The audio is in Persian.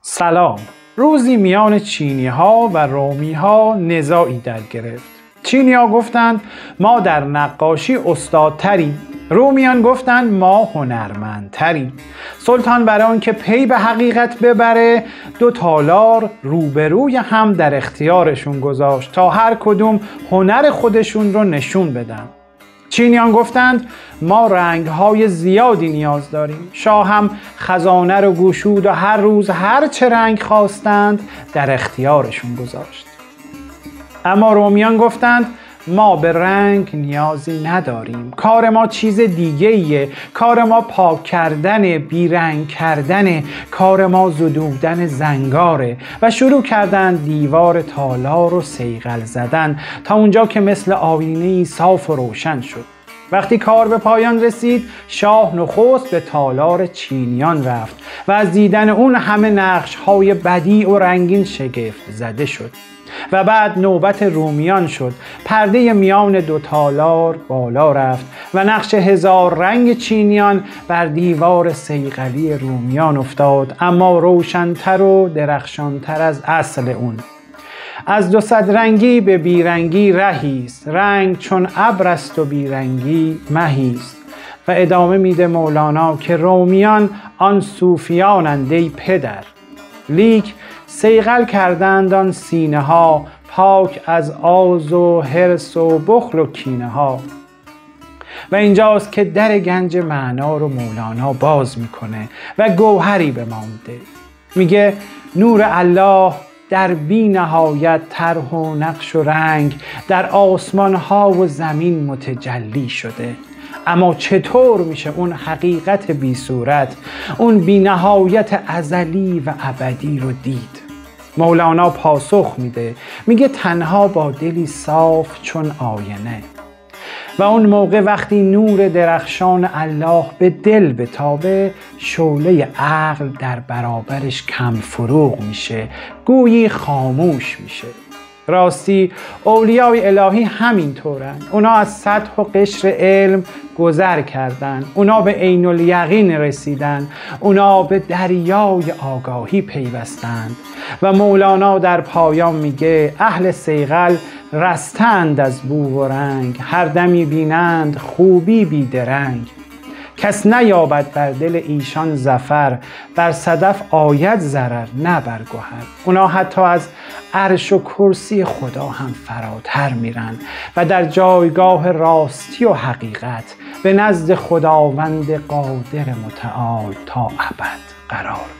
سلام. روزی میان چینی ها و رومی ها نزاعی در گرفت. چینی ها گفتند ما در نقاشی استادتریم. رومیان گفتند ما هنرمندتریم. سلطان برای آنکه پی به حقیقت ببره 2 تالار روبروی هم در اختیارشون گذاشت تا هر کدوم هنر خودشون رو نشون بدن. چینیان گفتند ما رنگ‌های زیادی نیاز داریم. شاه هم خزانه رو گشود و هر روز هر چه رنگ خواستند در اختیارشون گذاشت. اما رومیان گفتند ما به رنگ نیازی نداریم. کار ما چیز دیگه ایه. کار ما پاک کردن، بیرنگ کردن، کار ما زدودن زنگاره. و شروع کردن دیوار تالار رو صیقل زدن تا اونجا که مثل آینه‌ای صاف و روشن شد. وقتی کار به پایان رسید شاه نخست به تالار چینیان رفت و از دیدن اون همه نقش‌های بدیع و رنگین شگفت زده شد. و بعد نوبت رومیان شد. پرده میان 2 تالار بالا رفت و نقش 1000 رنگ چینیان بر دیوار صیقلی رومیان افتاد، اما روشن‌تر و درخشان‌تر از اصل اون. از 200 رنگی به بیرنگی رهیست، رنگ چون ابر است و بیرنگی مهیست. و ادامه میده مولانا که رومیان آن صوفیانند ای پدر، لیک صیقل کردند آن سینه ها پاک از آز و حرص و بخل و کینه ها. و اینجاست که در گنج معنا رو مولانا باز میکنه و گوهری به ما میده. میگه نور الله در بی نهایت طرح و نقش و رنگ در آسمان ها و زمین متجلی شده. اما چطور میشه اون حقیقت بی صورت، اون بی نهایت ازلی و ابدی رو دید؟ مولانا پاسخ میده، میگه تنها با دلی صاف چون آینه. و اون موقع وقتی نور درخشان الله به دل بتابه شعله عقل در برابرش کم فروغ میشه، گویی خاموش میشه. راستی اولیای الهی همین طورن. اونا از سطح و قشر علم گذر کردن، اونا به عین الیقین رسیدن، اونا به دریای آگاهی پیوستند. و مولانا در پایان میگه اهل صیقل رستند از بو و رنگ، هر دمی بینند خوبی بیدرنگ. کس نیابد بر دل ایشان ظفر، بر صدف آید ضرر نه بر گوهر. اونا حتی از عرش و کرسی خدا هم فراتر میرن و در جایگاه راستی و حقیقت به نزد خداوند قادر متعال تا ابد قرار